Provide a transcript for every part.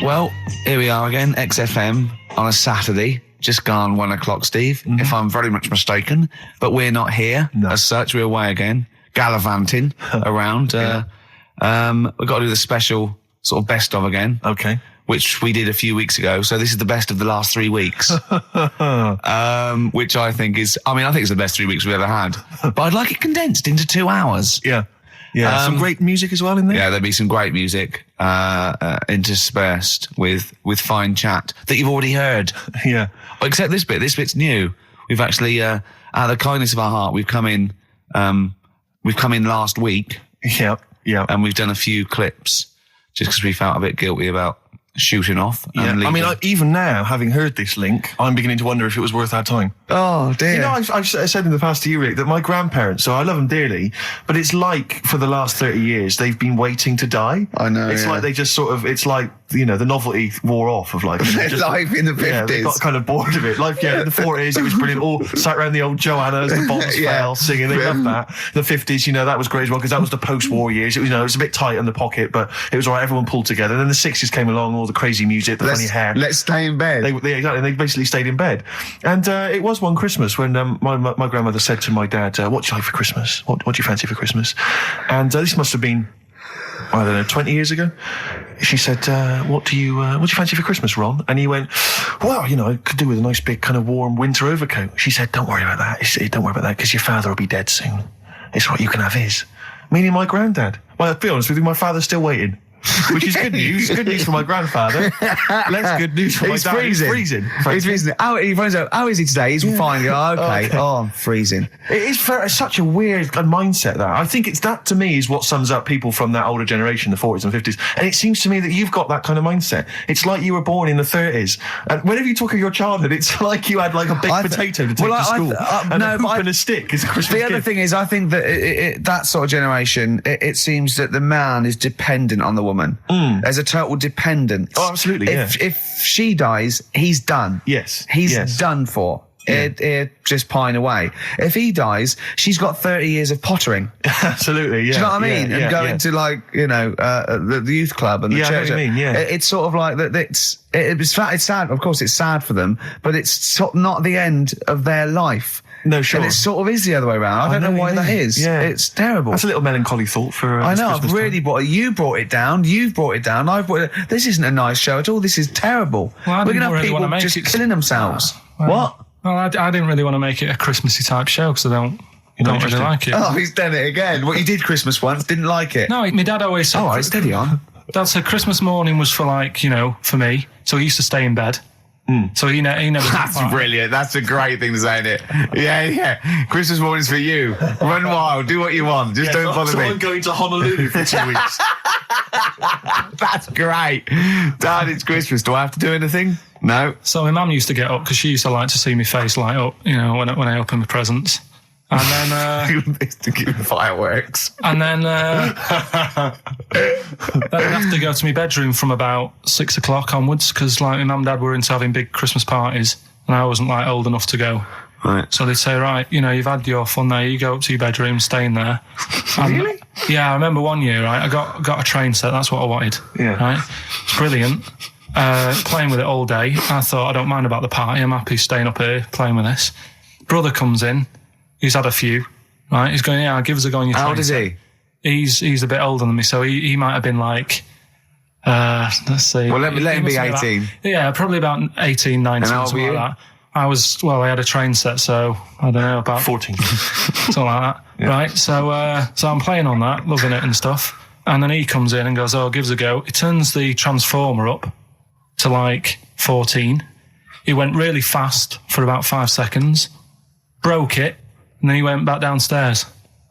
Well, here we are again, XFM on a Saturday. Just gone 1 o'clock, Steve, if I'm very much mistaken. But we're not here as such. We're away again, gallivanting around. We've got to do the special sort of best of again. Okay. Which we did a few weeks ago. So this is the best of the last 3 weeks. Which I think is, I think it's the best 3 weeks we've ever had. But I'd like it condensed into 2 hours. Yeah. Yeah, some great music as well in there. Yeah, there'll be some great music interspersed with fine chat that you've already heard. Yeah. Except this bit. This bit's new. We've actually, out of the kindness of our heart, we've come in last week. Yeah, yeah. And we've done a few clips just because we felt a bit guilty about shooting off. Yeah. Even now, having heard this link, I'm beginning to wonder if it was worth our time. Oh, dear. You know, I've said in the past to you, Rick, that my grandparents, so I love them dearly, but it's like for the last 30 years, they've been waiting to die. I know, It's like they just sort of, it's like, you know, the novelty wore off of life. Life in the 50s. Yeah, they got kind of bored of it. Life, in the 40s, it was brilliant. All sat around the old Joanna as the bombs fell, singing. They loved that. The 50s, you know, that was great as well, because that was the post-war years. It was, you know, it was a bit tight in the pocket, but it was all right. Everyone pulled together. And then the 60s came along, all the crazy music, the funny hair. Let's stay in bed. Exactly. They basically stayed in bed. And it was one Christmas when my grandmother said to my dad, what do you like for Christmas? What do you fancy for Christmas? And this must have been, I don't know, 20 years ago. She said, what do you fancy for Christmas, Ron? And he went, well, you know, I could do with a nice big kind of warm winter overcoat. She said, don't worry about that. Don't worry about that, because your father will be dead soon. It's right, you can have his. Meaning my granddad. Well, to be honest with you, my father's still waiting. Which is good news. Good news for my grandfather. Less good news for my dad. He's freezing. He's freezing. He finds out, how is he today? He's fine. Okay. Oh, I'm freezing. It is such a weird mindset, that. I think that, to me, is what sums up people from that older generation, the 40s and 50s. And it seems to me that you've got that kind of mindset. It's like you were born in the 30s. And whenever you talk of your childhood, it's like you had like a baked potato to take to school. And a stick is a Christmas gift. The other thing is, I think that that sort of generation, it seems that the man is dependent on the woman. There's a total dependence. Oh, absolutely. If she dies, he's done. Yes. He's done for. It just pine away. If he dies, she's got 30 years of pottering. Absolutely, yeah. Do you know what I mean? And going to, like, you know, the youth club and the church. I know what you mean, yeah. It's sort of like that. It's sad. Of course, it's sad for them, but it's sort of not the end of their life. No, sure. And it sort of is the other way around. I don't know why that is. Yeah. It's terrible. That's a little melancholy thought for I know, Christmas I've really brought it. You brought it down. You've brought it down. I've brought it. This isn't a nice show at all. This is terrible. Well, we're going to have people just killing themselves. What? Well, I didn't really want to make it a Christmassy type show because I don't really like it. Oh, he's done it again. What, you did Christmas once, didn't like it? No, my dad always said... All right, steady on. Dad said Christmas morning was for, like, you know, for me. So he used to stay in bed. So he never... That's brilliant. That's a great thing to say, isn't it? Yeah. Christmas morning's for you. Run wild. Do what you want. Just don't bother me. I'm going to Honolulu for 2 weeks. That's great. Dad, it's Christmas. Do I have to do anything? No. So my mum used to get up because she used to like to see my face light up, you know, when I open my presents. And then... to give fireworks. And then I'd have to go to my bedroom from about 6 o'clock onwards because, like, my mum and dad were into having big Christmas parties and I wasn't, like, old enough to go. Right. So they'd say, right, you know, you've had your fun there, you go up to your bedroom, stay in there. Really? Yeah, I remember one year, right, I got a train set, that's what I wanted. Yeah. Right? It's brilliant. Playing with it all day. I thought, I don't mind about the party, I'm happy staying up here playing with this. Brother comes in, he's had a few, right? He's going, yeah, give us a go on your train. How old is he? He's a bit older than me, so he might have been like, let's see. Well, let him be 18. Probably about 18, 19, and something like that. I had a train set, so I don't know, about 14. Something like that. Yeah. Right, so I'm playing on that, loving it and stuff. And then he comes in and goes, oh, give us a go. He turns the transformer up to like 14. He went really fast for about 5 seconds, broke it, and then he went back downstairs.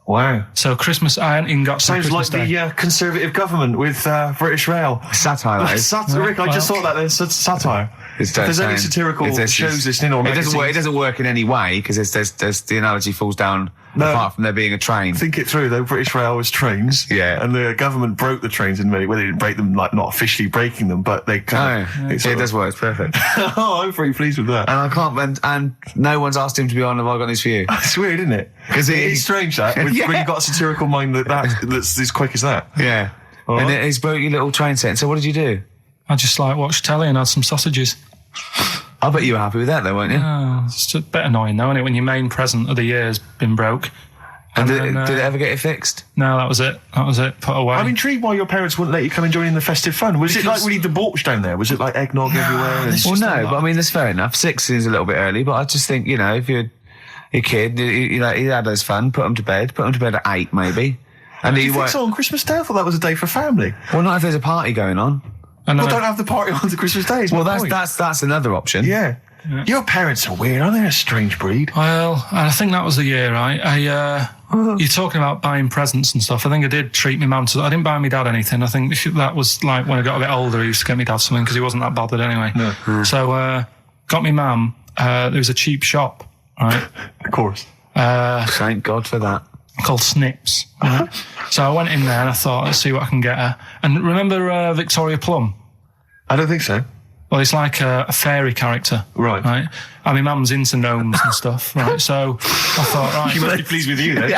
Wow. So Christmas, I hadn't even got Sounds Christmas like Day. the Conservative government with British Rail. Satire, that is. Rick, I just thought that there's satire. If there's any satirical shows listening or magazines. It doesn't work in any way because there's the analogy falls down apart from there being a train. Think it through though. British Rail was trains. Yeah. And the government broke the trains in many. Well, they didn't break them, like not officially breaking them, but they kind of. It does work. It's perfect. Oh, I'm pretty pleased with that. And I can't. And no one's asked him to be on. Have I got this for you? It's weird, isn't it? Because it's strange that when you've got a satirical mind that's as quick as that. Yeah. And he's broke your little train set. So what did you do? I just like watched telly and had some sausages. I bet you were happy with that though, weren't you? Oh, it's a bit annoying though, isn't it, when your main present of the year has been broke. And did it ever get it fixed? No, that was it. Put away. I'm intrigued why your parents wouldn't let you come and join in the festive fun. Was it like really debauched down there? Was it like eggnog everywhere? Well, no, but I mean, that's fair enough. 6 is a little bit early, but I just think, if you're a kid, you had those fun, put them to bed at 8 maybe. And do you think so on Christmas Day? I thought that was a day for family. Well, not if there's a party going on. Well, don't have the party on the Christmas Day. Well, that's another option. Yeah. Your parents are weird, aren't they? A strange breed. Well, I think that was the year, right? You're talking about buying presents and stuff. I think I did treat my mum to... I didn't buy my dad anything. I think that was like when I got a bit older, he used to get me dad something because he wasn't that bothered anyway. No. So, got me mum. There was a cheap shop, right? Of course. Thank God for that. Called Snips. Right? So I went in there and I thought, let's see what I can get her. And remember Victoria Plum? I don't think so. Well, it's like a fairy character. Right. And my mum's into gnomes and stuff, right? So I thought, right. She must be pleased with you then.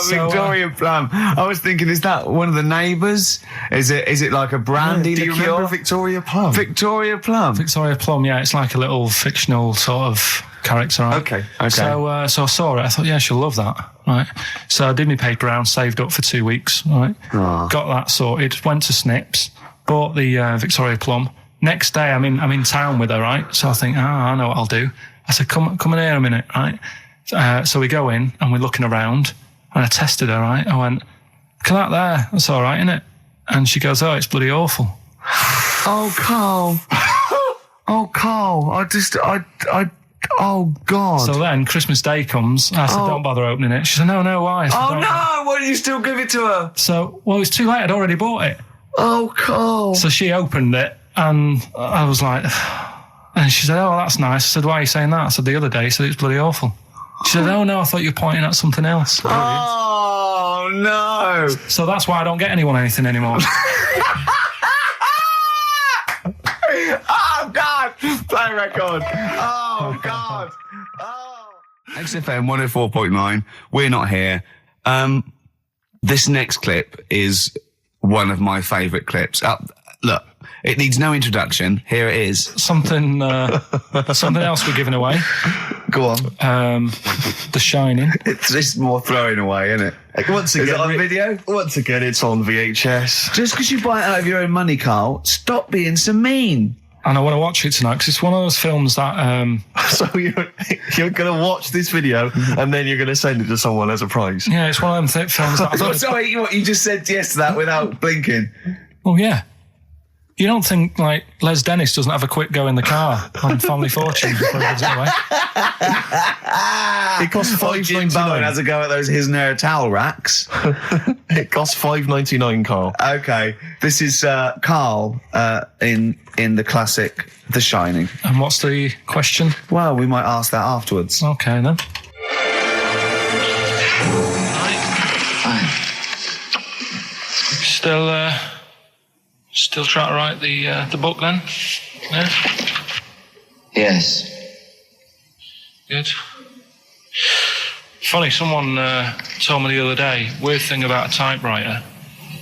Victoria Plum. I was thinking, is that one of the neighbours? Is it like a brandy liqueur? Do you remember Victoria Plum? Victoria Plum. Victoria Plum, yeah. It's like a little fictional sort of character, right? Okay. So I saw it. I thought, yeah, she'll love that, right? So I did my paper round, saved up for 2 weeks, right? Oh. Got that sorted, went to Snips, bought the Victoria Plum. Next day, I'm in town with her, right? So I think, I know what I'll do. I said, come in here a minute, right? So we go in and we're looking around and I tested her, right? I went, look at that there. That's all right, isn't it? And she goes, oh, it's bloody awful. Oh, Carl. Oh, Carl. Oh, God. So then Christmas Day comes. I said, don't bother opening it. She said, no, why? I said, oh, no. Why did you still give it to her? So, well, it was too late. I'd already bought it. Oh, Carl. So she opened it and I was like, and she said, oh, that's nice. I said, why are you saying that? I said, the other day, she said, it's bloody awful. She said, oh, no, I thought you were pointing at something else. Oh, no. So that's why I don't get anyone anything anymore. Oh, God. Play record. Oh, God. Oh. XFM 104.9. We're not here. This next clip is one of my favourite clips. Look, it needs no introduction. Here it is. Something else we're giving away. Go on. The Shining. It's just more throwing away, isn't it? Once again, is it on video? Once again, it's on VHS. Just because you buy it out of your own money, Carl, stop being so mean. And I want to watch it tonight because it's one of those films that... So you're going to watch this video and then you're going to send it to someone as a prize? Yeah, it's one of them films that... Sorry, what you just said yes to that without blinking. Oh, yeah. You don't think, like, Les Dennis doesn't have a quick go in the car on Family Fortune before he gives it away? It costs Jim Bowen has a go at those his and her towel racks. It costs $5.99, Carl. Okay, this is Carl in the classic The Shining. And what's the question? Well, we might ask that afterwards. Okay, then. Fine. Still trying to write the book then? Yeah? Yes. Good. Funny, someone told me the other day, weird thing about a typewriter,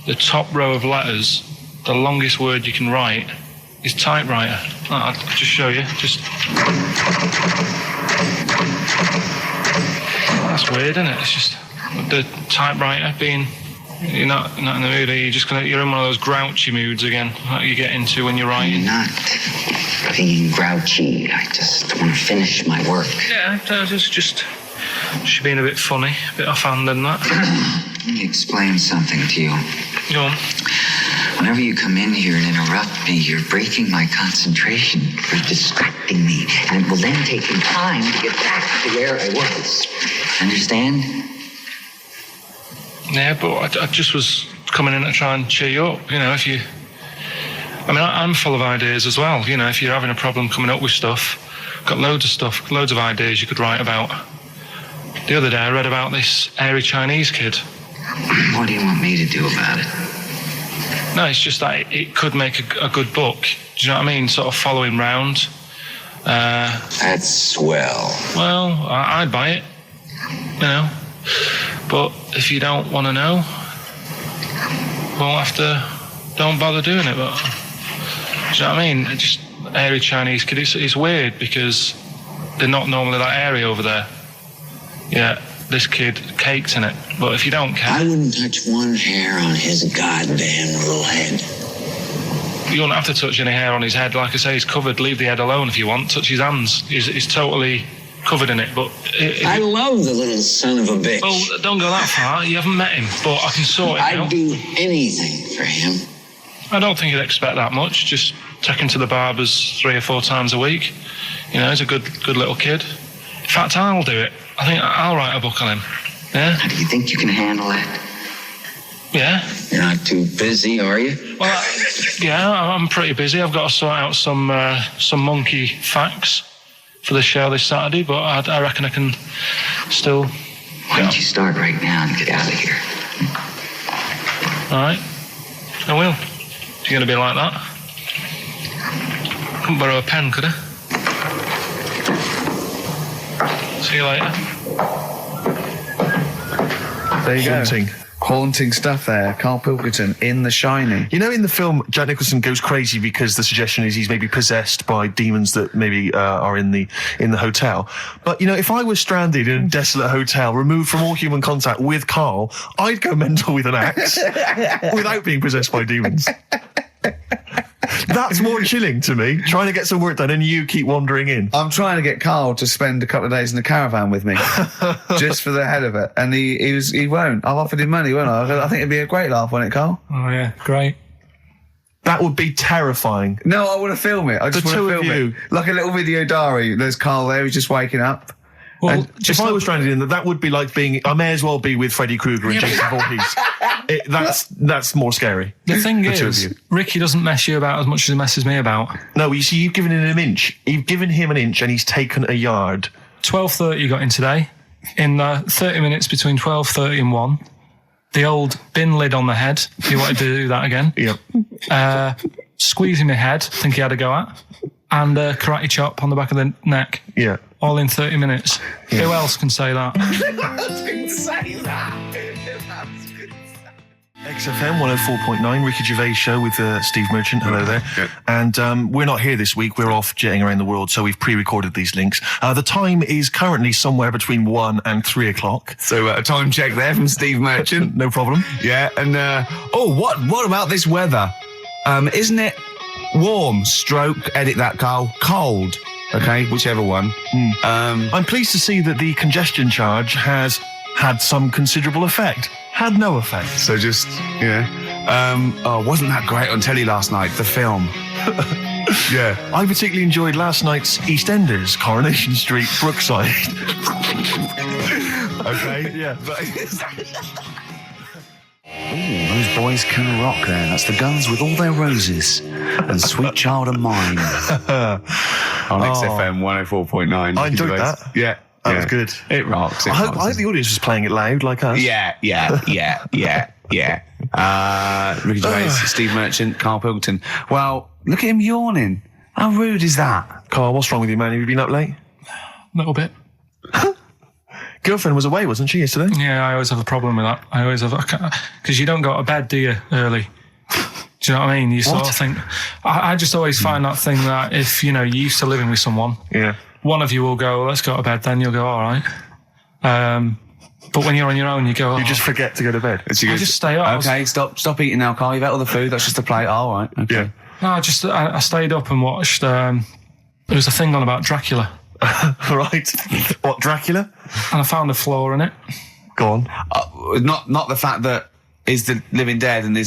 the top row of letters, the longest word you can write is typewriter. I'll just show you. That's weird, isn't it? It's just the typewriter being... You're not in the mood, are you? You're in one of those grouchy moods again, like you get into when you're writing. I'm not being grouchy. I just want to finish my work. Yeah, just being a bit funny, a bit offhand and that. Let me explain something to you. Go on. Whenever you come in here and interrupt me, you're breaking my concentration. You're distracting me. And it will then take me time to get back to where I was. Understand? Yeah, but I just was coming in to try and cheer you up. If you... I'm full of ideas as well. If you're having a problem coming up with stuff, got loads of ideas you could write about. The other day I read about this airy Chinese kid. What do you want me to do about it? No, it's just that it could make a good book. Do you know what I mean? Sort of following round. That's swell. Well, I'd buy it. But if you don't want to know, we'll have to don't bother doing it. But do you know what I mean? Just airy Chinese kid. It's weird because they're not normally that airy over there. Yeah, this kid caked in it. But if you don't care, I wouldn't touch one hair on his goddamn little head. you don't have to touch any hair on his head. Like I say, he's covered. Leave the head alone if you want. Touch his hands. He's totally covered in it. But I love the little son of a bitch. Well, don't go that far. You haven't met him, but I can sort it out. I'd do anything for him. I don't think you'd expect that much. Just take him to the barbers 3 or 4 times a week. You know, he's a good little kid. In fact, I'll do it. I think I'll write a book on him. Yeah? How do you think you can handle that? Yeah. You're not too busy, are you? Well, yeah, I'm pretty busy. I've got to sort out some monkey facts for the show this Saturday, but I reckon I can still... Why don't you start right now and get out of here? All right. I will. If you're going to be like that. Couldn't borrow a pen, could I? See you later. There you Haunting. go. Haunting stuff there. Karl Pilkington in The Shining. You know, in the film, Jack Nicholson goes crazy because the suggestion is he's maybe possessed by demons that maybe are in the hotel. But, you know, if I was stranded in a desolate hotel, removed from all human contact with Karl, I'd go mental with an axe without being possessed by demons. That's more chilling to me, trying to get some work done and you keep wandering in. I'm trying to get Karl to spend a couple of days in the caravan with me, just for the head of it. And he won't. I've offered him money, won't I? I think it'd be a great laugh, wouldn't it, Karl? Oh, yeah. Great. That would be terrifying. No, I want to film it. I just want to film it. Like a little video diary. There's Karl there, he's just waking up. Well, And if I was stranded in that would be like being... I may as well be with Freddy Krueger and Jason Voorhees. That's more scary. The thing The two of is, you. Ricky doesn't mess you about as much as he messes me about. No, you see, you've given him an inch. You've given him an inch and he's taken a yard. 12:30 you got in today. In 30 minutes between 12:30 and 1. The old bin lid on the head, if you wanted to do that again. Yep. Squeezing my head, think he had a go at. And karate chop on the back of the neck. Yeah. All in 30 minutes. Yeah. Who else can say that? XFM 104.9, Ricky Gervais show with Steve Merchant. Hello there. Good. And we're not here this week. We're off jetting around the world, so we've pre-recorded these links. The time is currently somewhere between 1 and 3 o'clock. So a time check there from Steve Merchant. No problem. Yeah, and what about this weather? Isn't it warm, stroke, edit that, Karl, cold? Okay, whichever one. I'm pleased to see that the congestion charge has had some considerable effect. Had no effect. So just, wasn't that great on telly last night, the film? Yeah. I particularly enjoyed last night's EastEnders, Coronation Street, Brookside. Okay. Yeah. Ooh, those boys can rock there. That's the Guns with All Their Roses and Sweet Child of Mine. On XFM 104.9. I enjoyed that. Yeah. That was good. It rocks. I hope the audience was playing it loud like us. Yeah. Ricky Gervais, Steve Merchant, Karl Pilkington. Well, look at him yawning. How rude is that? Carl, what's wrong with you, man? Have you been up late? A little bit. Girlfriend was away, wasn't she, yesterday? Yeah, I always have a problem with that. I always have... Because you don't go to bed, do you, early? Do you know what I mean? You sort of think... I just always find that thing that if, you're used to living with someone... Yeah. One of you will go, let's go to bed, then you'll go, all right. But when you're on your own, you go... You just forget to go to bed. I just stay up. Okay, stop eating now, Karl. You've ate all the food. That's just a plate. All right. Okay. Yeah. No, I stayed up and watched... there was a thing on about Dracula. Right. What, Dracula? And I found a flaw in it. Go on. Not the fact that he's the living dead and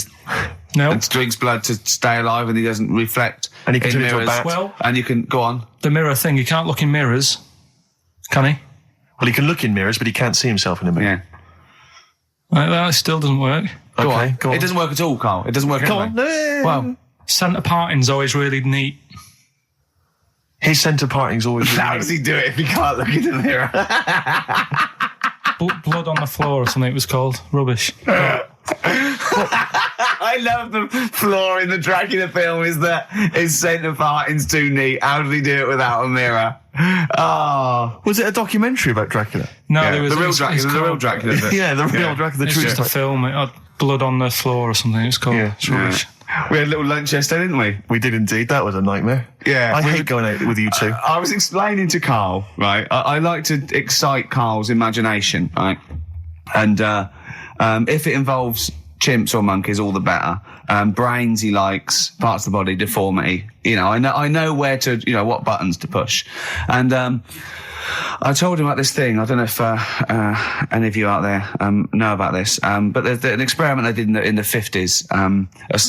and drinks blood to stay alive and he doesn't reflect. And he can turn into a mirrors. bat. Well, And you can go on. the mirror thing, you can't look in mirrors, can he? Well, he can look in mirrors, but he can't see himself in a mirror. Yeah. That still doesn't work. Go Okay, on. go on. It doesn't work at all, Karl. It doesn't work Go anyway. on. Well, Centre parting's always really neat. His centre parting's always... how does he do it if he can't look in the mirror? Blood on the floor or something it was called. Rubbish. I love the flaw in the Dracula film is that his centre parting's too neat. How did he do it without a mirror? Oh. Was it a documentary about Dracula? No, Yeah, there was... the real it's Dracula. The real called- Dracula. Yeah, the real Dracula. The It's true just a film. It had blood on the floor or something. It's called. Yeah. It's rubbish. We had a little lunch yesterday, didn't we? We did indeed. That was a nightmare. Yeah. I hate going out with you two. I was explaining to Karl, right? I like to excite Karl's imagination, right? And if it involves chimps or monkeys, all the better. Brains he likes, parts of the body, deformity. I know where to, what buttons to push. And I told him about this thing. I don't know if any of you out there know about this, but there's an experiment they did in the 50s,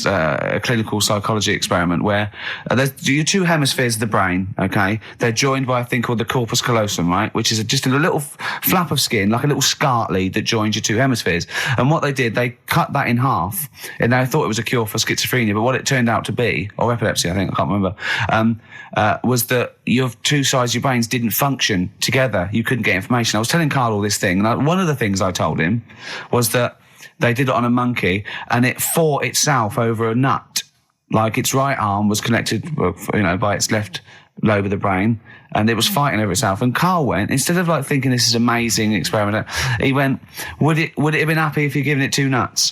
a clinical psychology experiment where there's your two hemispheres of the brain, okay? They're joined by a thing called the corpus callosum, right? Which is just a little flap of skin, like a little scarlet lead that joins your two hemispheres. And what they did, they cut that in half, and they thought it was a cure for schizophrenia, but what it turned out to be, or epilepsy, I think, I can't remember, was that your two sides of your brains didn't function together. You couldn't get information. I was telling Karl all this thing, and one of the things I told him was that they did it on a monkey, and it fought itself over a nut. Like its right arm was connected, by its left lobe of the brain, and it was fighting over itself. And Karl went, instead of like thinking this is amazing experiment, he went, would it have been happy if you'd given it two nuts?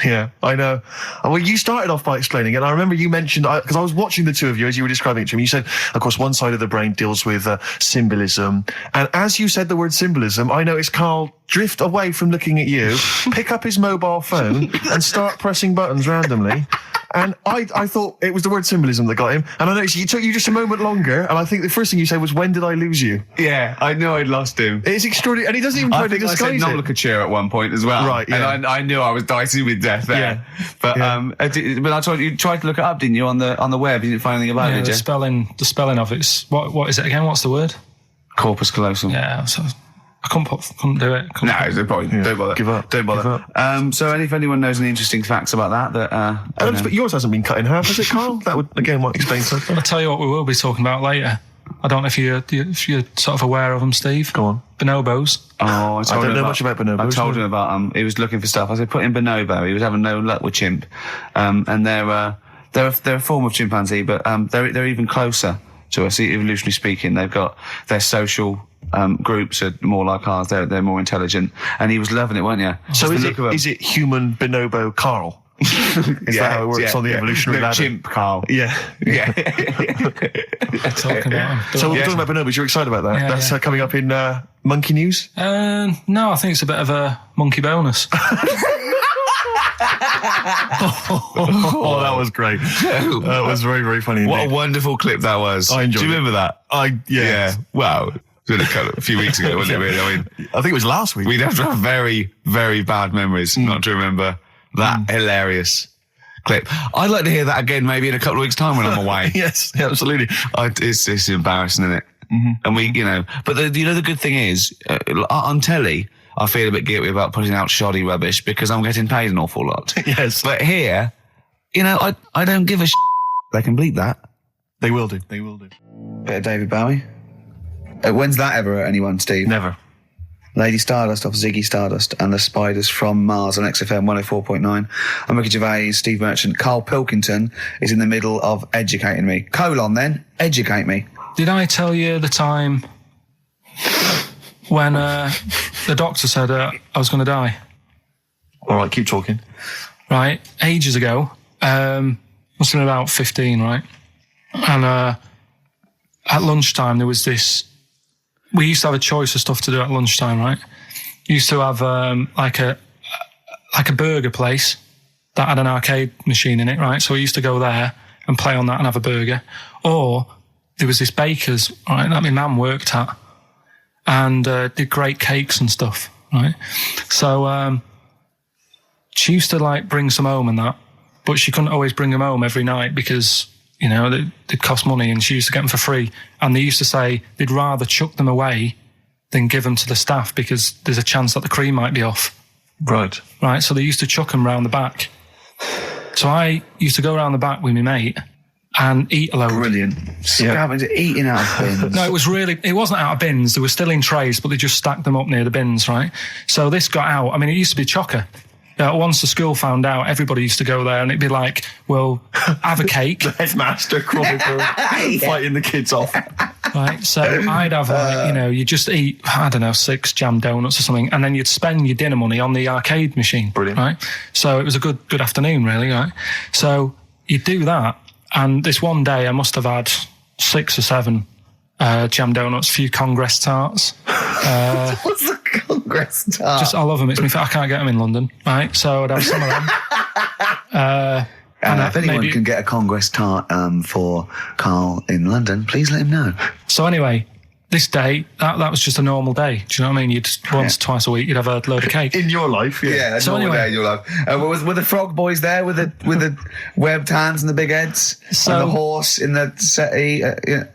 Yeah, I know. Well, you started off by explaining it. I remember you mentioned, because I was watching the two of you as you were describing it to me, you said, of course, one side of the brain deals with symbolism. And as you said the word symbolism, I noticed Karl drift away from looking at you, pick up his mobile phone and start pressing buttons randomly. And I thought it was the word symbolism that got him. And I noticed it took you just a moment longer. And I think the first thing you said was, when did I lose you? Yeah, I knew I'd lost him. It's extraordinary. And he doesn't even try to disguise it. I said nomenclature at one point as well. Right, yeah. And I knew I was dicey with death there. Yeah. But, yeah. But I told you tried to look it up, didn't you, on the web? You didn't find anything about it, did you? The spelling of it's, what is it again? What's the word? Corpus callosum. Yeah, so I couldn't do it. No, there's no point. Yeah. Don't bother. Give up. Don't bother. Give up. So if anyone knows any interesting facts about that, but yours hasn't been cut in half, has it, Karl? That would, again, might explain something. I'll tell you what we will be talking about later. I don't know if you're sort of aware of them, Steve. Go on. Bonobos. Oh, I don't know much about bonobos. I told him about he was looking for stuff. I said, put in bonobo. He was having no luck with chimp. And they're a form of chimpanzee, but they're even closer to us, evolutionarily speaking. They've got their social groups are more like ours. They're more intelligent. And he was loving it, weren't you? So is it human bonobo Karl? Is that how it works on the evolutionary ladder? Chimp Karl. Yeah. Yeah. Talking about him. So we're talking about bonobos. You're excited about that? Yeah, That's coming up in monkey news? No, I think it's a bit of a monkey bonus. Oh, that was gregreat. That was very, very funny. What a wonderful clip that was. I enjoyed it. Do you remember that? Yeah. Wow. It was a few weeks ago, wasn't it? Really? I mean, I think it was last week. We'd have to have very, very bad memories not to remember that hilarious clip. I'd like to hear that again maybe in a couple of weeks' time when I'm away. Yes, absolutely. It's embarrassing, isn't it? Mm-hmm. And we, but the good thing is, on telly, I feel a bit guilty about putting out shoddy rubbish because I'm getting paid an awful lot. Yes. But here, I don't give a They can bleep that. They will do. Bit of David Bowie. When's that ever hurt anyone, Steve? Never. Lady Stardust off Ziggy Stardust and the Spiders from Mars on XFM 104.9. I'm Ricky Gervais, Steve Merchant. Karl Pilkington is in the middle of educating me. Educate me. Did I tell you the time when the doctor said I was going to die? All right, keep talking. Right, ages ago, must have been about 15, right? And at lunchtime there was this. We used to have a choice of stuff to do at lunchtime, right? Used to have like a burger place that had an arcade machine in it, right? So we used to go there and play on that and have a burger. Or there was this baker's, right, that my mum worked at, and did great cakes and stuff, right? So she used to bring some home and that, but she couldn't always bring them home every night because they'd cost money, and she used to get them for free. And they used to say they'd rather chuck them away than give them to the staff because there's a chance that the cream might be off. Right. Right. So they used to chuck them round the back. So I used to go around the back with my mate and eat a load. Brilliant. Eating out of bins. No, it wasn't out of bins. They were still in trays, but they just stacked them up near the bins, right? So this got out. I mean, it used to be chocker. Once the school found out, everybody used to go there, and it'd be like, well, have a cake. The headmaster crawling through, fighting the kids off. Right, so I'd have you just eat, I don't know, 6 jam donuts or something, and then you'd spend your dinner money on the arcade machine. Brilliant. Right? So it was a good afternoon, really, right? So you'd do that, and this one day I must have had 6 or 7 jam donuts, a few Congress tarts. What's the Congress tart? I love them. I can't get them in London, right? So I'd have some of them. If anyone can get a Congress tart for Karl in London, please let him know. So anyway, this day, that was just a normal day. Do you know what I mean? You'd twice a week, you'd have a load of cake. In your life, yeah. Yeah, So normal anyway- day in your life. Were the frog boys there with the webbed hands and the big heads? So- and the horse in the settee?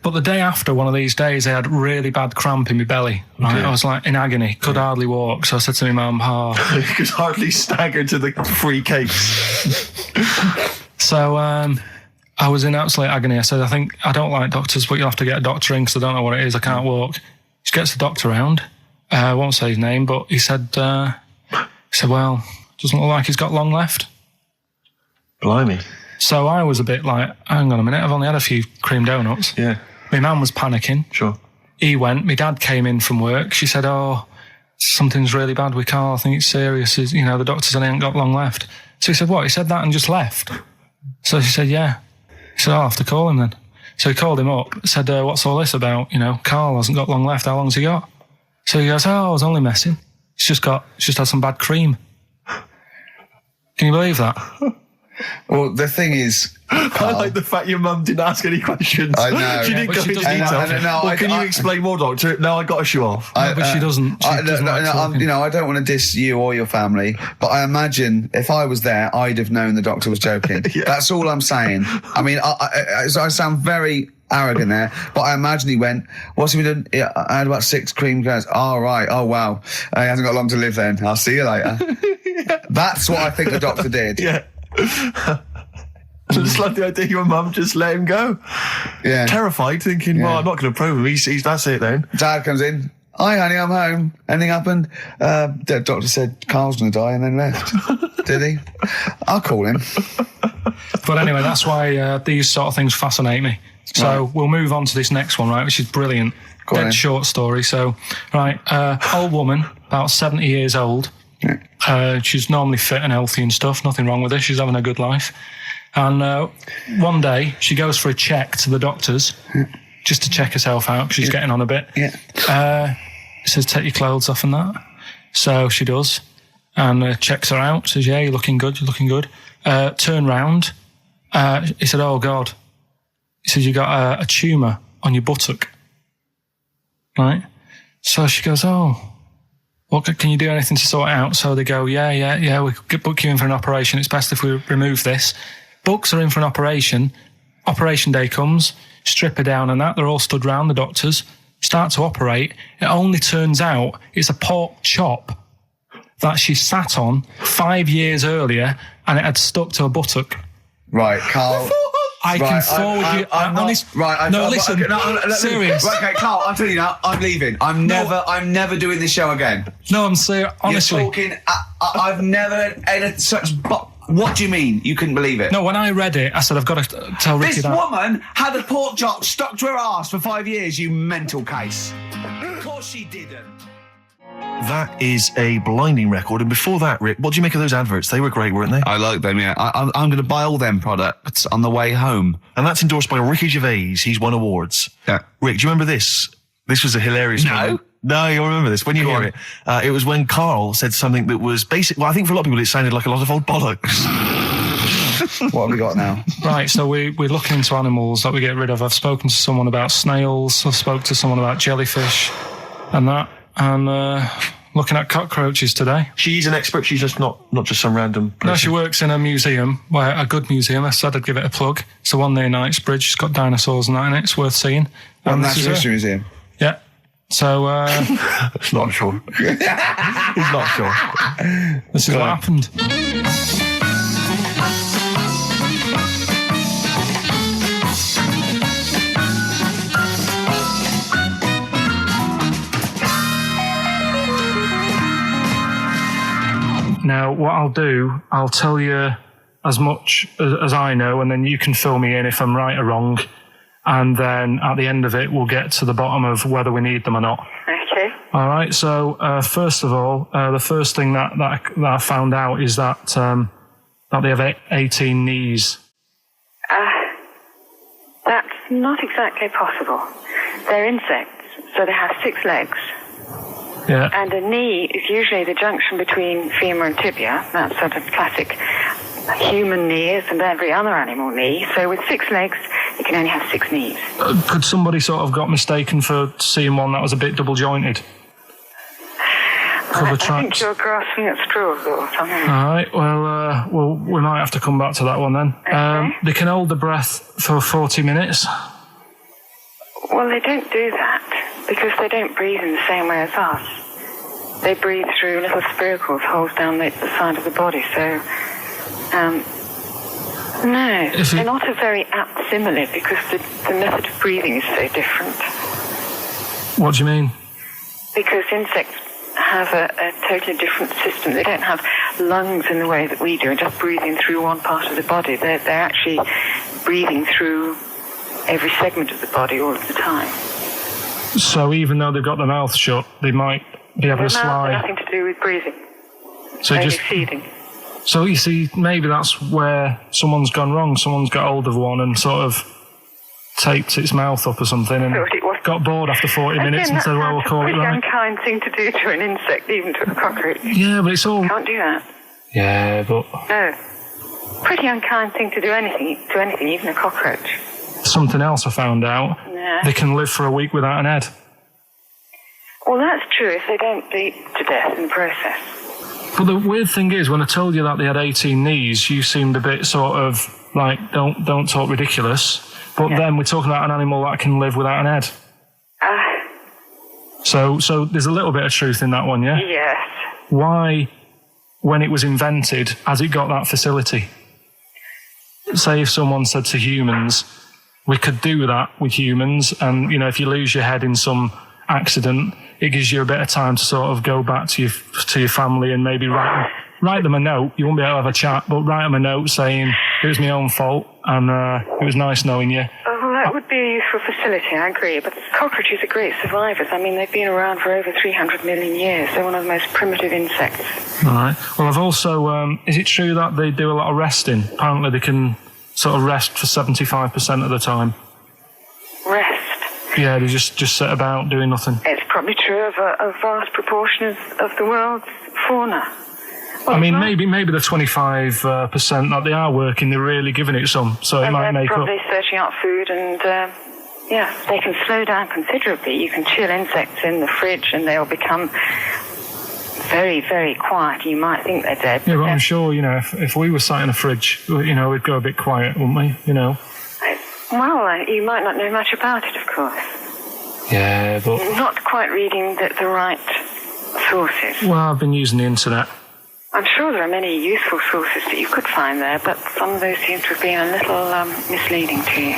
But the day after one of these days, I had really bad cramp in my belly. Right? Okay. I was like in agony, could hardly walk. So I said to my mum, You could hardly stagger to the free cakes. So I was in absolute agony. I said, I don't like doctors, but you'll have to get a doctor in because I don't know what it is. I can't walk. She gets the doctor round. I won't say his name, but he said, well, doesn't look like he's got long left. Blimey. So I was a bit like, hang on a minute, I've only had a few cream donuts. Yeah, My mum was panicking. sure. He went. My dad came in from work. She said, something's really bad with Karl. I think it's serious. The doctor said he ain't got long left. So he said, what? He said that and just left. So she said, yeah. He said, I'll have to call him then. So he called him up, said, what's all this about? Karl hasn't got long left. How long's he got? So he goes, I was only messing. It's just had some bad cream. Can you believe that? Well, the thing is, I like the fact your mum didn't ask any questions. I know. She didn't But go she into doesn't. detail. No, Can you explain more, doctor? No, I got to show off. But she doesn't. She doesn't like talking. I don't want to diss you or your family, but I imagine if I was there, I'd have known the doctor was joking. Yeah. That's all I'm saying. I mean, I sound very arrogant there, but I imagine he went, what's he been doing? Yeah, I had about 6 cream cones. Oh, right. Oh, wow. He hasn't got long to live then. I'll see you later. That's what I think the doctor did. Yeah. I just like the idea your mum just let him go. Yeah. Terrified, thinking, well, I'm not going to probe him. He's that's it then. Dad comes in. Hi, honey, I'm home. Anything happened? The doctor said Karl's going to die and then left. Did he? I'll call him. But anyway, that's why these sort of things fascinate me. So we'll move on to this next one, right, which is brilliant. Go on Dead then. short story. So, right, old woman, about 70 years old. She's normally fit and healthy and stuff. Nothing wrong with her. She's having a good life. And one day, she goes for a check to the doctors just to check herself out because she's getting on a bit. Yeah. He says, take your clothes off and that. So she does. And checks her out. Says, yeah, you're looking good. You're looking good. Turn round. He said, oh, God. He said, you got a tumour on your buttock. Right? So she goes, oh, well, can you do anything to sort it out? So they go, yeah, we could book you in for an operation. It's best if we remove this. Books are in for an operation. Operation day comes, strip her down and that. They're all stood round, the doctors. Start to operate. It only turns out it's a pork chop that she sat on 5 years earlier and it had stuck to her buttock. Right, Karl. I can forward you. I'm not, honest, right. No, listen. Serious. Right, okay, Karl, I'm telling you now, I'm leaving. I'm never doing this show again. No, I'm serious. Honestly. You're talking, I've never had such, what do you mean? You couldn't believe it? No, when I read it, I said, I've got to tell Ricky This that. woman had a pork chop stuck to her arse for 5 years, you mental case. Of course she didn't. That is a blinding record. And before that, Rick, what do you make of those adverts? They were great, weren't they? I like them, yeah. I'm going to buy all them products on the way home. And that's endorsed by Ricky Gervais. He's won awards. Yeah. Rick, do you remember this? This was a hilarious moment. No, you'll remember this when you hear it. It was when Karl said something that was basic. Well, I think for a lot of people it sounded like a lot of old bollocks. What have we got now? Right, so we're looking into animals that we get rid of. I've spoken to someone about snails. I've spoken to someone about jellyfish and that. And looking at cockroaches today. She's an expert. She's just not just some random person. No, she works in a museum, a good museum. I said I'd give it a plug. It's the one near Knightsbridge. It's got dinosaurs and that in it. It's worth seeing. On this is Natural her. History Museum. Yeah. So It's not sure. He's not sure. this is what happened. Now, what I'll do, I'll tell you as much as I know, and then you can fill me in if I'm right or wrong. and then at the end of it, we'll get to the bottom of whether we need them or not. Okay. All right. So first of all, the first thing that I found out is that they have 18 knees. That's not exactly possible. They're insects, so they have 6 legs. Yeah. And a knee is usually the junction between femur and tibia. That's sort of classic human knees and every other animal knee. So with 6 legs, you can only have 6 knees. Could somebody sort of got mistaken for seeing one that was a bit double jointed? I think you're grasping at straws or something. All right. Well, we might have to come back to that one then. Okay. They can hold the breath for 40 minutes. Well, they don't do that because they don't breathe in the same way as us. They breathe through little spiracles, holes down the side of the body. So, no, they're not a very apt simile because the method of breathing is so different. What do you mean? Because insects have a totally different system. They don't have lungs in the way that we do and just breathing through one part of the body. They're actually breathing through every segment of the body all of the time. So even though they've got their mouth shut, they might be able to slide. Nothing to do with breathing. So only just feeding. So you see, maybe that's where someone's gone wrong. Someone's got hold of one and sort of taped its mouth up or something and got bored after 40 minutes and said, well, we'll call it right. It's an unkind thing to do to an insect, even to a cockroach. Yeah, but it's all... Can't do that. Yeah, but... No. Pretty unkind thing to do anything, even a cockroach. Something else I found out. Yeah. They can live for a week without an head. Well, that's true if they don't bleed to death in the process. But the weird thing is, when I told you that they had 18 knees, you seemed a bit sort of like, don't talk ridiculous. But then we're talking about an animal that can live without an head. So there's a little bit of truth in that one, yeah? Yes. Why, when it was invented, has it got that facility? Say if someone said to humans, we could do that with humans, and, you know, if you lose your head in some accident, it gives you a bit of time to sort of go back to your family and maybe write them a note. You won't be able to have a chat, but write them a note saying it was my own fault and it was nice knowing you. Oh, well, that would be a useful facility, I agree. But cockroaches are great survivors. I mean, they've been around for over 300 million years. They're one of the most primitive insects. All right. Well, I've also... is it true that they do a lot of resting? Apparently they can sort of rest for 75% of the time. Rest? Yeah, they just sit about doing nothing. It's probably true of a vast proportion of the world's fauna. Well, I mean, maybe the 25% that they are working, they're really giving it some, so it might make up. They're probably searching out food and, they can slow down considerably. You can chill insects in the fridge and they'll become very, very quiet. You might think they're dead. Yeah, but I'm sure, you know, if we were sat in a fridge, you know, we'd go a bit quiet, wouldn't we, you know? Well, you might not know much about it, of course. Yeah, but... Not quite reading the right sources. Well, I've been using the internet. I'm sure there are many useful sources that you could find there, but some of those seem to have been a little misleading to you.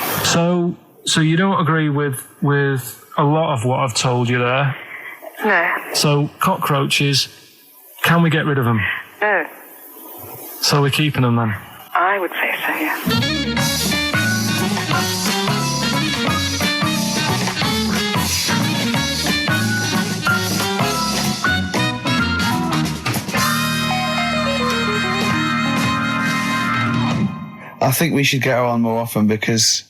So you don't agree with a lot of what I've told you there? No. So cockroaches, can we get rid of them? No. So we're keeping them then? I would say so, yeah. I think we should get her on more often because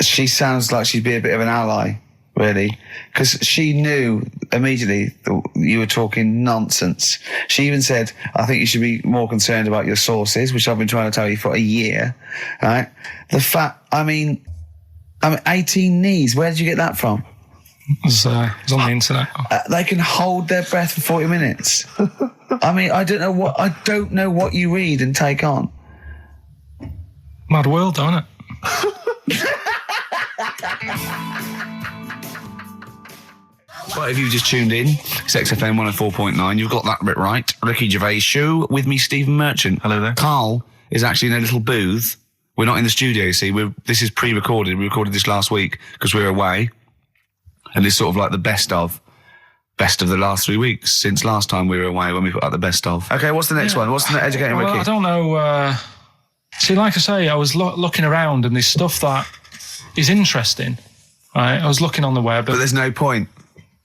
she sounds like she'd be a bit of an ally, really. Because she knew immediately that you were talking nonsense. She even said, I think you should be more concerned about your sources, which I've been trying to tell you for a year, right? The fact, I mean 18 knees, where did you get that from? It was on the internet. They can hold their breath for 40 minutes. I mean, I don't know what you read and take on. Mad world, don't it? Well, if you just tuned in, it's XFM 104.9. You've got that bit right. Ricky Gervais show with me, Stephen Merchant. Hello there. Karl is actually in a little booth. We're not in the studio, you see. This is pre-recorded. We recorded this last week because we were away. And it's sort of like the best of the last 3 weeks since last time we were away when we put out the best of. Okay, what's the next one? What's the educating Ricky? I don't know. See, like I say, I was looking around and there's stuff that is interesting. Right, I was looking on the web, But there's no point.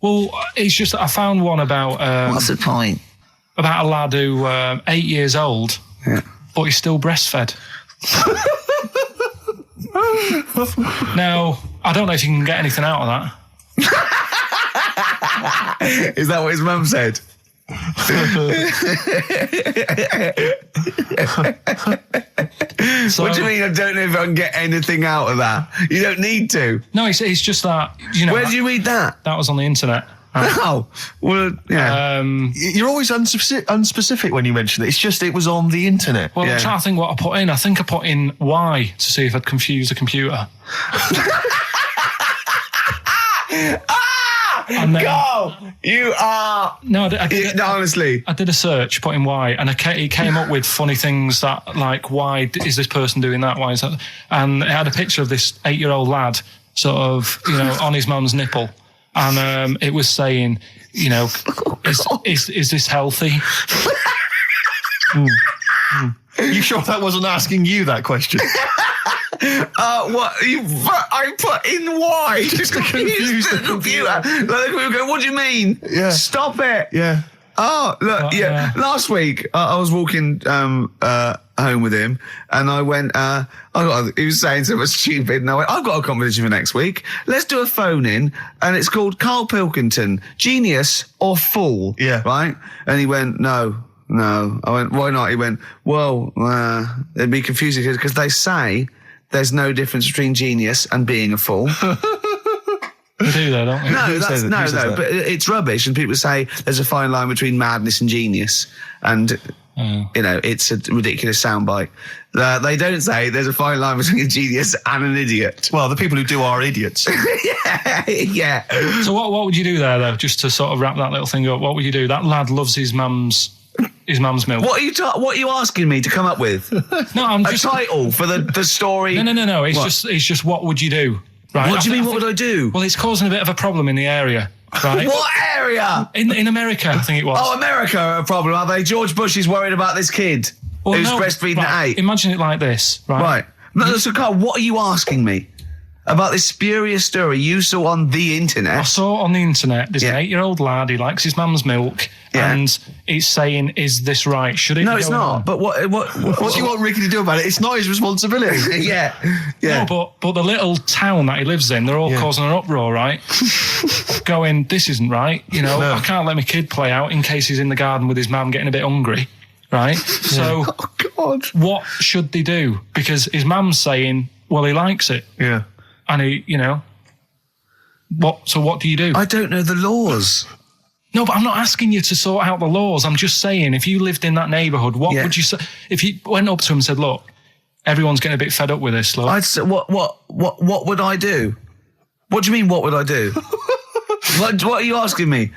well, it's just that I found one about What's the point? about a lad who 8 years old, but he's still breastfed. Now, I don't know if you can get anything out of that. Is that what his mum said? So, What do you mean? I don't know if I can get anything out of that. You don't need to. No, it's just that, you know. Where did you read that? That was on the internet. Oh, well, yeah. You're always unspecific when you mention it. It's just it was on the internet. Well, I'm trying to think what I put in. I think I put in Y to see if I'd confused the computer. And then, Go! You are. no, I did, No, honestly. I did a search, put in why, and it came up with funny things that, like, why is this person doing that? Why is that? And it had a picture of this 8-year-old lad, sort of, you know, on his mum's nipple, and it was saying, you know, is this healthy? You sure that wasn't asking you that question? What? I put in why? Just to confuse the computer. Like, the computer go, what do you mean? Yeah. Stop it. Yeah. Oh, look, yeah. Last week, I was walking home with him, and I went, he was saying something stupid, and I went, I've got a competition for next week. Let's do a phone-in, and it's called Karl Pilkington, Genius or Fool. Yeah. Right? And he went, No. I went, why not? He went, well, it'd be confusing because they say there's no difference between genius and being a fool. We do though, don't we? No, but it's rubbish. And people say there's a fine line between madness and genius. And, you know, it's a ridiculous soundbite. They don't say there's a fine line between a genius and an idiot. Well, the people who do are idiots. Yeah. So what would you do there, though, just to sort of wrap that little thing up? What would you do? That lad loves his mum's milk. What are you asking me to come up with? No, I'm A just... title for the story? No. It's just what would you do? Right? What do you mean, what would I do? Well, it's causing a bit of a problem in the area, right? What area? In America, I think it was. Oh, America are a problem, are they? George Bush is worried about this kid who's breastfeeding at 8. Imagine it like this, right? Right. No, so Carl, what are you asking me? About this spurious story you saw on the internet? I saw on the internet, there's an 8-year-old lad, he likes his mum's milk, and it's saying, is this right? Should it No, be it's going not. on? But what What do you want Ricky to do about it? It's not his responsibility. Yeah. No, but the little town that he lives in, they're all causing an uproar, right? Going, this isn't right. You know, I can't let my kid play out in case he's in the garden with his mum getting a bit hungry, right? So, Oh, God. what should they do? Because his mum's saying, well, he likes it. Yeah. And he, you know, what do you do? I don't know the laws. No, but I'm not asking you to sort out the laws. I'm just saying, if you lived in that neighbourhood, what would you say? If you went up to him and said, look, everyone's getting a bit fed up with this, look. I'd say, what would I do? What do you mean, what would I do? What are you asking me?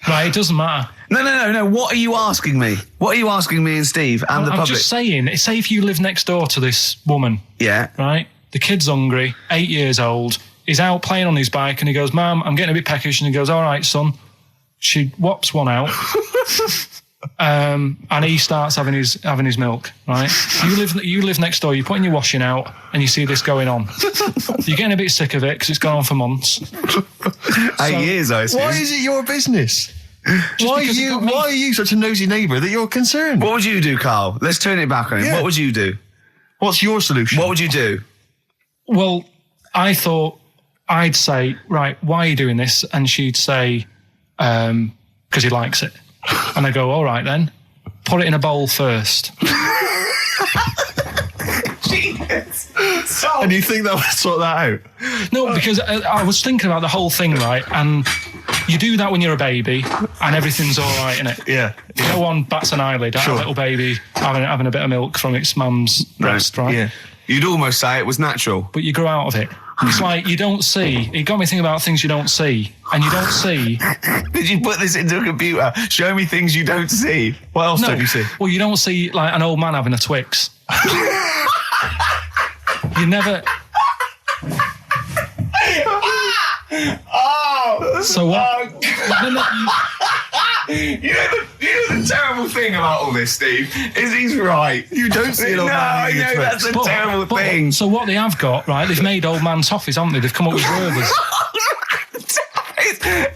Right, it doesn't matter. No. What are you asking me? What are you asking me and Steve and the I'm public? just saying, say if you live next door to this woman, Yeah. right? The kid's hungry, 8 years old. He's out playing on his bike and he goes, Mum, I'm getting a bit peckish. And he goes, all right, son. She whops one out. And he starts having his milk, right? You live next door, you're putting your washing out and you see this going on. You're getting a bit sick of it because it's gone on for months. 8 years, I assume. Why is it your business? Why are you such a nosy neighbour that you're concerned? What would you do, Carl? Let's turn it back on him. Yeah. What would you do? What's your solution? What would you do? Well, I thought I'd say, right, why are you doing this? And she'd say, because he likes it. And I go, all right then, put it in a bowl first. And you think that would sort that out? No, because I was thinking about the whole thing, right? And you do that when you're a baby and everything's all right, innit? Yeah. No one bats an eyelid at a little baby having a bit of milk from its mum's breast, right? Yeah. You'd almost say it was natural. But you grow out of it. It's like you don't see. It got me thinking about things you don't see. And you don't see. Did you put this into a computer? Show me things you don't see. What else don't you see? Well, you don't see like an old man having a Twix. You never... Oh! So what? You know the terrible thing about all this, Steve, is he's right. You don't see an old man eating a Twix. That's a terrible thing. So what they have got, right, they've made old man toffees, haven't they? They've come up with Werther's.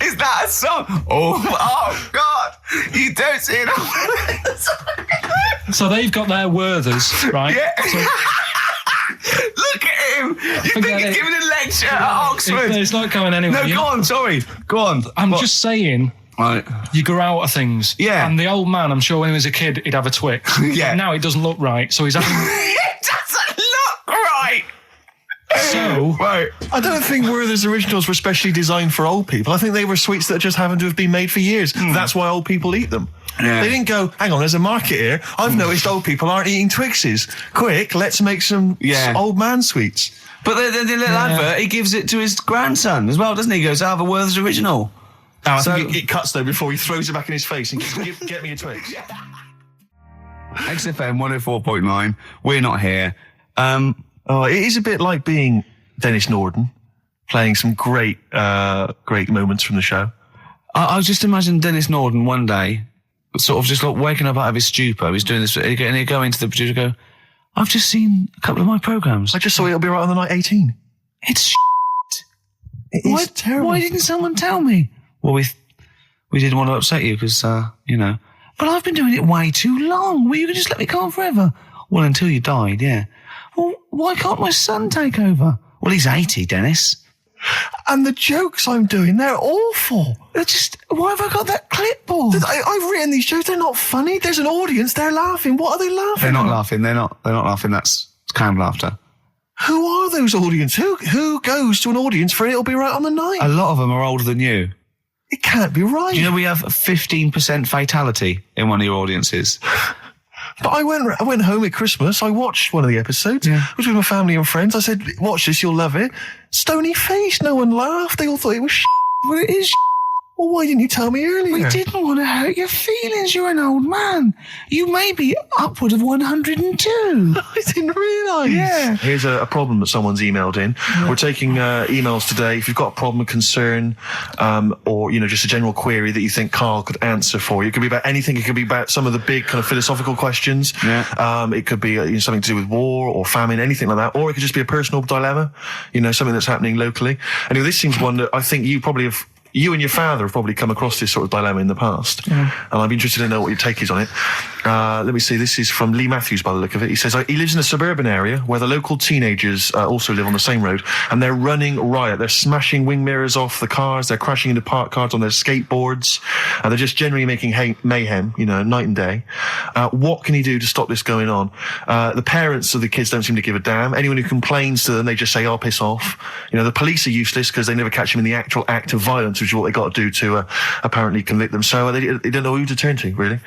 Is that a song? Oh God! You don't see it. So they've got their Werther's, right? Yeah. So, look at him. You think he's giving a lecture at Oxford? It's not going anywhere. No, go on. Sorry. Go on. I'm just saying. Right. You grow out of things. Yeah. And the old man, I'm sure when he was a kid, he'd have a Twix. Yeah. But now it doesn't look right, so he's having... It doesn't look right. So... Right. I don't think Werther's originals were specially designed for old people. I think they were sweets that just happened to have been made for years. That's why old people eat them. Yeah. They didn't go, hang on, there's a market here. I've noticed old people aren't eating Twixes. Quick, let's make some old man sweets. But the little advert, he gives it to his grandson as well, doesn't he? He goes, I have a Werther's original. Oh, I think it cuts, though, before he throws it back in his face and goes, get me a Twix. XFM 104.9, we're not here. It is a bit like being Dennis Norden, playing some great moments from the show. I just imagine Dennis Norden one day, sort of just like waking up out of his stupor, he's doing this, and he'd go into the producer and go, I've just seen a couple of my programmes. I just saw It'll Be Right on the Night 18. It's shit. It is terrible. Why didn't someone tell me? Well, we didn't want to upset you because, but I've been doing it way too long. Well, you could just let me go on forever. Well, until you died, yeah. Well, why can't my son take over? Well, he's 80, Dennis. And the jokes I'm doing, they're awful. They're why have I got that clipboard? I've written these jokes, they're not funny. There's an audience, they're laughing. What are they laughing They're not at? laughing. They're not laughing. That's canned laughter. Who are those audience? Who goes to an audience for It'll Be Right on the Night? A lot of them are older than you. It can't be right. Do you know we have 15% fatality in one of your audiences? But I went home at Christmas. I watched one of the episodes. Yeah. I was with my family and friends. I said, watch this, you'll love it. Stony face. No one laughed. They all thought it was Well, it is Well, why didn't you tell me earlier? We didn't want to hurt your feelings. You're an old man. You may be upward of 102. I didn't realise. Yeah. Here's a problem that someone's emailed in. Yeah. We're taking emails today. If you've got a problem, a concern, or, just a general query that you think Karl could answer for you. It could be about anything. It could be about some of the big kind of philosophical questions. Yeah. It could be something to do with war or famine, anything like that. Or it could just be a personal dilemma, something that's happening locally. Anyway, this seems one that I think you and your father have probably come across this sort of dilemma in the past. Yeah. And I'd be interested to know what your take is on it. Let me see. This is from Lee Matthews by the look of it. He says, he lives in a suburban area where the local teenagers also live on the same road, and they're running riot. They're smashing wing mirrors off the cars. They're crashing into parked cars on their skateboards. They're just generally making mayhem, night and day. What can he do to stop this going on? The parents of the kids don't seem to give a damn. Anyone who complains to them, they just say, "Oh, piss off." The police are useless because they never catch them in the actual act of violence, which is what they got to do to apparently convict them. So they don't know who to turn to, really.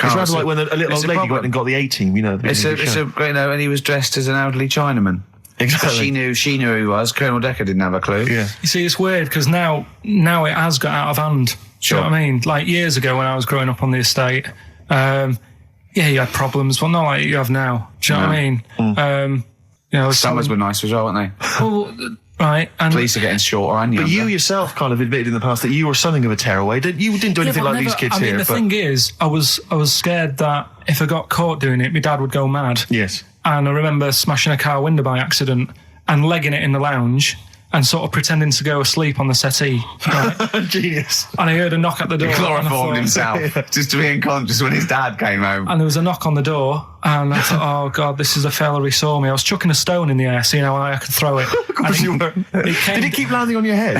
It's rather like when a little old lady went and got the A-team, It's a great, and he was dressed as an elderly Chinaman. Exactly. She knew who he was. Colonel Decker didn't have a clue. Yeah. You see, it's weird because now it has got out of hand. Sure. Do you know what I mean? Like years ago when I was growing up on the estate, you had problems, but not like you have now. Do you know what I mean? Summers were nice as well, weren't they? Well, right. And police are getting shorter and younger. But you yourself kind of admitted in the past that you were something of a tearaway. You didn't do anything like these kids here. The thing is, I was scared that if I got caught doing it, my dad would go mad. Yes. And I remember smashing a car window by accident and legging it in the lounge and sort of pretending to go asleep on the settee. Right? Genius. And I heard a knock at the door. He chloroformed himself just to be unconscious when his dad came home. And there was a knock on the door, and I thought, oh God, this is a fella. He saw me. I was chucking a stone in the air, seeing how I could throw it. Of course you were. Did it keep landing on your head?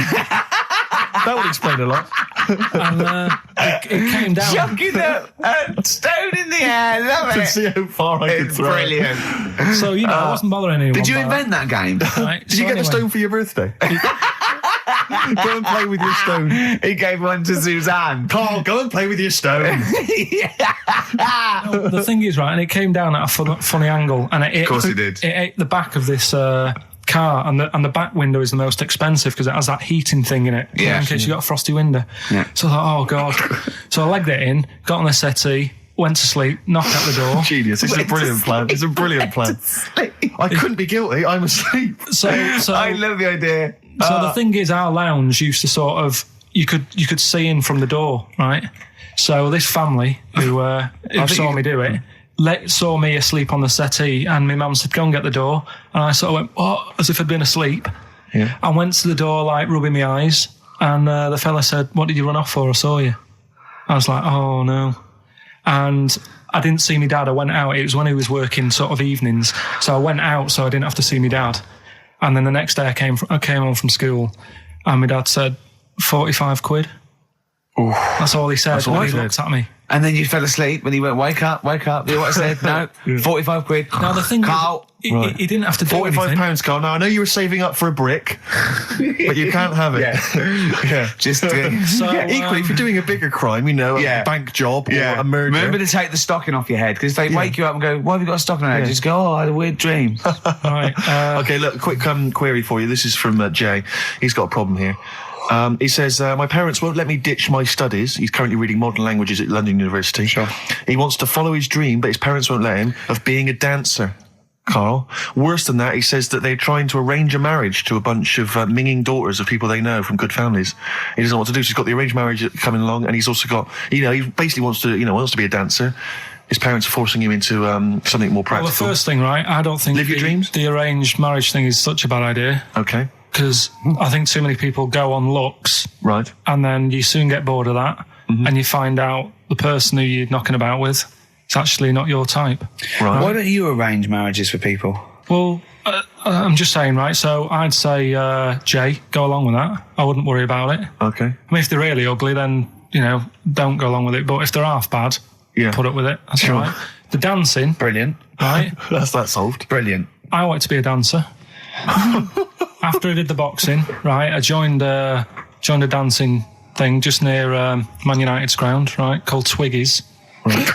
That would explain a lot. And it came down. Chucking a stone in the air. Love To it. see how far I could throw it. Brilliant. So, I wasn't bothering anyone. Did you invent that game? Right? Did you get a stone for your birthday? Go and play with your stone. He gave one to Suzanne. Karl, go and play with your stone. No, the thing is, right, and it came down at a funny angle, and Of course it did. It ate the back of this car, and the back window is the most expensive because it has that heating thing in it. Yeah. In case you got a frosty window. Yeah. So I thought, oh God. So I legged it in, got on the settee, went to sleep, knocked at the door. Genius. It's a brilliant plan. It's a brilliant plan. I couldn't be guilty. I'm asleep. So I love the idea. So the thing is, our lounge used to sort of you could see in from the door, right? So this family who saw me do it, saw me asleep on the settee, and my mum said, "Go and get the door." And I sort of went, "What?" As if I'd been asleep. Yeah. I went to the door, like rubbing my eyes, and the fella said, "What did you run off for? I saw you." I was like, "Oh no." And I didn't see my dad. I went out. It was when he was working sort of evenings. So I went out so I didn't have to see my dad. And then the next day I came home from school, and my dad said, 45 quid. Oof. That's all he said. That's all he He said. looked at me. And then you fell asleep and he went, wake up. You know what I said? No, 45 quid. Now the thing Carl. is, he didn't have to do £45, anything. Carl. Now, I know you were saving up for a brick, but you can't have it. Yeah. Just Equally, if you're doing a bigger crime, a bank job or a murder. Remember to take the stocking off your head, because if they wake you up and go, why have you got a stocking on your head? Just go, oh, I had a weird dream. Right. Okay, look, quick query for you. This is from Jay. He's got a problem here. He says, my parents won't let me ditch my studies. He's currently reading modern languages at London University. Sure. He wants to follow his dream, but his parents won't let him, of being a dancer. Carl. Worse than that, he says that they're trying to arrange a marriage to a bunch of minging daughters of people they know from good families. He doesn't know what to do. So he's got the arranged marriage coming along, and he's also got, he basically wants to be a dancer. His parents are forcing him into something more practical. Well, the first thing, right, I don't think Live your dreams? the arranged marriage thing is such a bad idea. Okay. Because I think too many people go on looks. Right. And then you soon get bored of that. Mm-hmm. And you find out the person who you're knocking about with, it's actually not your type. Right. Why don't you arrange marriages for people? Well, I'm just saying, right? So I'd say, Jay, go along with that. I wouldn't worry about it. Okay. I mean, if they're really ugly, then, don't go along with it. But if they're half bad, put up with it. That's all right. The dancing. Brilliant. Right? That's that solved. Brilliant. I wanted to be a dancer. After I did the boxing, right, I joined a dancing thing just near Man United's ground, right, called Twiggy's. Went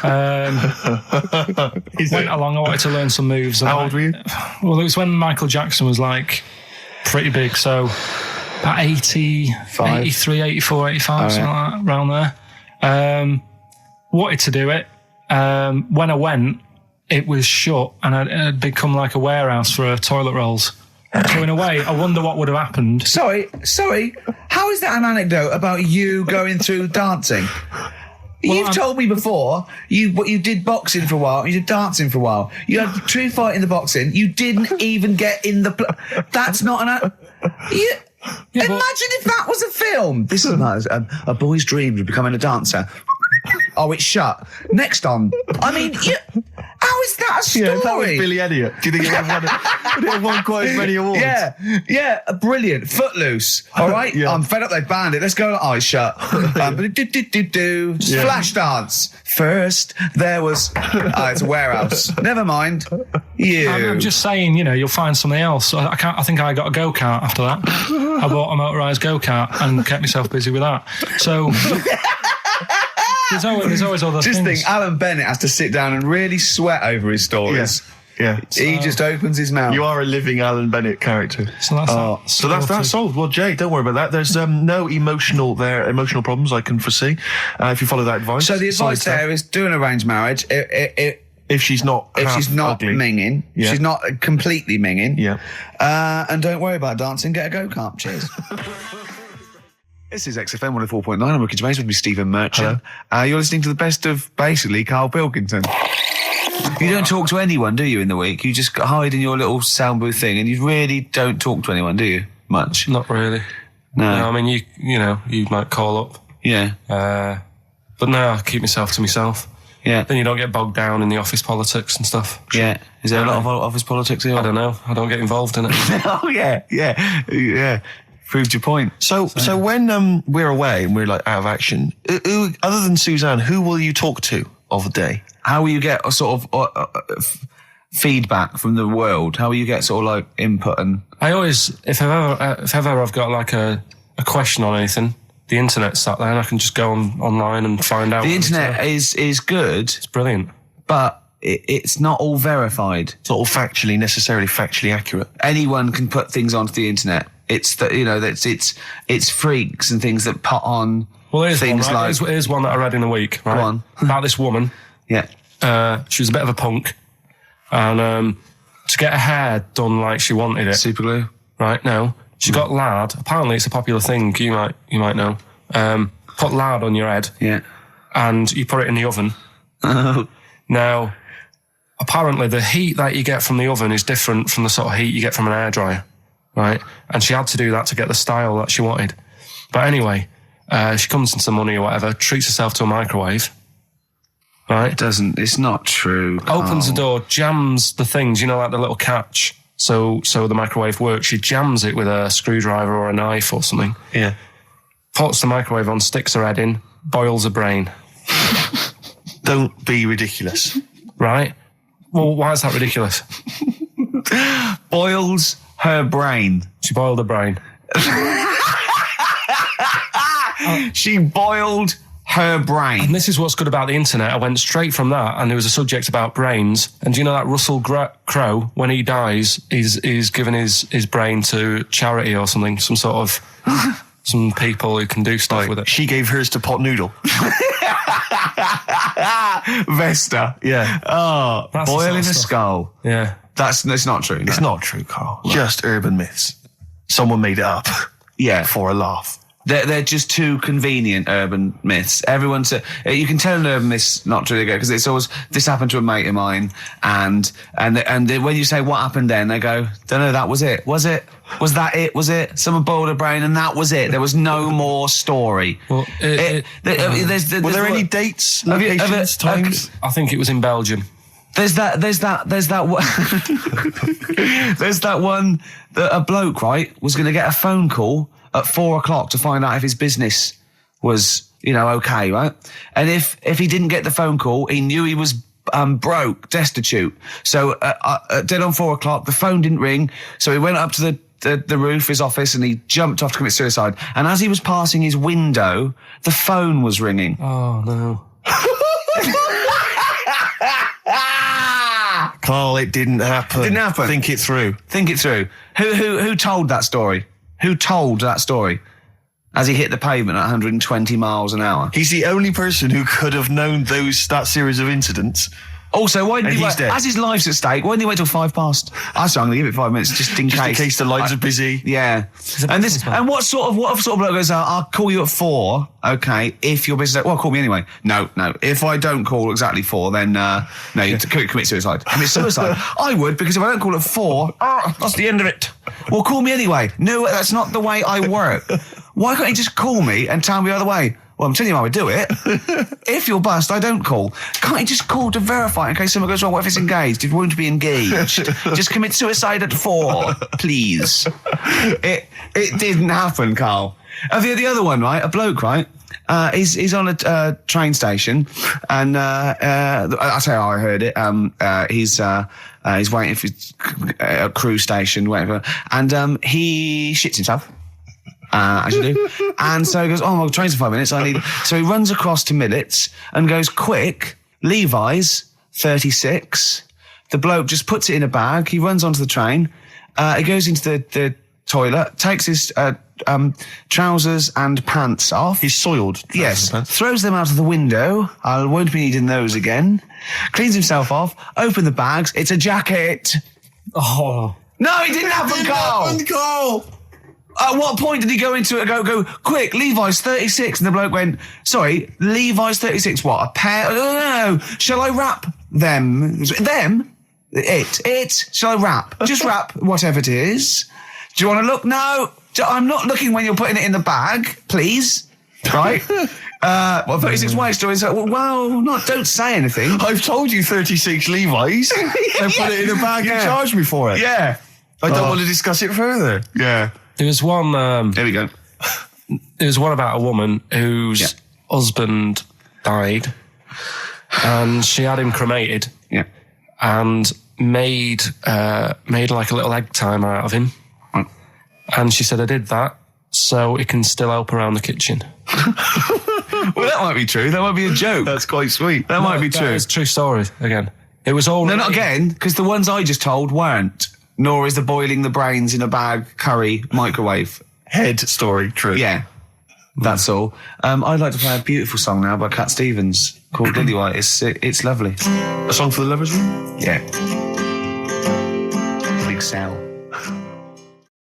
along, I wanted to learn some moves. How old were you? Well, it was when Michael Jackson was, pretty big, so about 85. 83, 84, 85, something like that, around there. Wanted to do it. When I went, it was shut, and it had become like a warehouse for toilet rolls. So in a way, I wonder what would have happened. Sorry. How is that an anecdote about you going through dancing? You've told me before you did boxing for a while, you did dancing for a while. You had a true fight in the boxing. You didn't even get in the. That's not an. Imagine if that was a film. This is a boy's dream of becoming a dancer. Oh, it's shut. Next on. I mean, how is that a story? Yeah, if that was Billy Elliot, do you think would it have won quite as many awards? Yeah, brilliant. Footloose. All right, I'm fed up. They banned it. Let's go. Oh, it's shut. Just flash dance. First, there was. It's a warehouse. Never mind. I'm just saying, you'll find something else. I think I got a go-kart after that. I bought a motorised go-kart and kept myself busy with that. So. There's always other things. Just think, Alan Bennett has to sit down and really sweat over his stories. Yeah. He just opens his mouth. You are a living Alan Bennett character. So that's solved. Well, Jay, don't worry about that. There's no emotional problems I can foresee if you follow that advice. So the advice there is do an arranged marriage. If she's not ugly. minging, she's not completely minging. Yeah. And don't worry about dancing. Get a go-kart. Cheers. This is XFM 104.9. I'm Ricky Gervais with me, Stephen Merchant. You're listening to the best of, basically, Karl Pilkington. You don't talk to anyone, do you, in the week? You just hide in your little sound booth thing, and you really don't talk to anyone, do you? Much? Not really. No, I mean, you might call up. Yeah. But no, I keep myself to myself. Yeah. Then you don't get bogged down in the office politics and stuff. Yeah. Is there a lot of office politics here? I don't know. I don't get involved in it. Oh, yeah. Proved your point. So when we're away and we're out of action, who, other than Suzanne, who will you talk to of the day? How will you get a sort of feedback from the world? How will you get sort of input and? I always, if ever I've got a question on anything, the internet's sat there and I can just go online and find out. The internet is good. It's brilliant, but it's not all verified. It's not all necessarily factually accurate. Anyone can put things onto the internet. It's it's freaks and things that put on. Well, here's things one, right? Here's one that I read in a week. Right? Go on. About this woman. Yeah. She was a bit of a punk, and to get her hair done like she wanted it. Super glue. Right? No. She got lard. Apparently, it's a popular thing. You might know. put lard on your head. Yeah. And you put it in the oven. Now, apparently the heat that you get from the oven is different from the sort of heat you get from an hairdryer, right? And she had to do that to get the style that she wanted. But anyway, she comes into money or whatever, treats herself to a microwave, right? It's not true. Opens the door, jams the things, like the little catch. So the microwave works. She jams it with a screwdriver or a knife or something. Yeah. Puts the microwave on, sticks her head in, boils her brain. Don't be ridiculous. Right? Well, why is that ridiculous? Boils her brain. She boiled her brain. She boiled her brain. And this is what's good about the internet. I went straight from that, and there was a subject about brains. And do you know that Russell Crowe, when he dies, is giving his brain to charity or something, some sort of some people who can do stuff with it. She gave hers to Pot Noodle. Vesta. Yeah. Oh, That's boiling the a sort of skull. Yeah. It's not true. No. It's not true, Carl. Just urban myths. Someone made it up. Yeah. For a laugh. They're just too convenient urban myths. You can tell an urban myth's not true because it's always, this happened to a mate of mine, and when you say what happened then, they go, don't know, that was it. Was it? Was that it? Was it? Someone boiled a brain and that was it. There was no more story. Well, Were there any dates, locations, times? I think it was in Belgium. There's that one. There's that one that a bloke, right, was going to get a phone call at 4:00 to find out if his business was, okay, right? And if he didn't get the phone call, he knew he was broke, destitute. So dead on 4:00, the phone didn't ring. So he went up to the roof of his office and he jumped off to commit suicide. And as he was passing his window, the phone was ringing. Oh no. Carl, it didn't happen. Didn't happen. Think it through. Who told that story? Who told that story? As he hit the pavement at 120 miles an hour. He's the only person who could have known that series of incidents. Also, why didn't he's dead. As his life's at stake, why didn't he wait till 5:00? I'm going to give it 5 minutes just in case. In case the lines are busy. Yeah. And what sort of bloke goes, I'll call you at 4, okay, if your business, well, call me anyway. No. If I don't call exactly 4, then, you commit suicide. Commit suicide. I would, because if I don't call at 4, that's the end of it. Well, call me anyway. No, that's not the way I work. Why can't you just call me and tell me the other way? Well, I'm telling you how I do it. If you're bust, I don't call. Can't you just call to verify in case something goes wrong? What if it's engaged? It won't be engaged. Just commit suicide at 4, please. It didn't happen, Carl. The other one, right? A bloke, right? He's on a train station, and I'll tell you how I heard it. He's waiting for a cruise station, whatever, and he shits himself. As you do. And so he goes, my train's in 5 minutes. So he runs across to Millets and goes, quick, Levi's 36. The bloke just puts it in a bag. He runs onto the train. He goes into the toilet, takes his trousers and pants off. He's soiled. Yes. Throws them out of the window. I won't be needing those again. Cleans himself off. Open the bags. It's a jacket. Oh. No, it didn't happen, Carl. At what point did he go into it and go, quick, Levi's 36? And the bloke went, sorry, Levi's 36, what, a pair? No. Shall I wrap them? Them? It? Shall I wrap? Just wrap whatever it is. Do you want to look? No. I'm not looking when you're putting it in the bag, please. Right? 36 waist stories. Don't say anything. I've told you 36 Levi's. And put it in a bag and charge me for it. Yeah. I don't want to discuss it further. Yeah. There was one. There we go. There was one about a woman whose husband died, and she had him cremated. Yeah. And made like a little egg timer out of him. Right. And she said, I did that so it can still help around the kitchen. Well, that might be true. That might be a joke. That's quite sweet. That might be true. It's a true story. Again, it was all. No, not again, because the ones I just told weren't. Nor is the boiling the brains in a bag curry microwave head story true. Yeah, that's all. I'd like to play a beautiful song now by Cat Stevens called Lily White. It's lovely. A song for the lovers room? Yeah. Big Sal.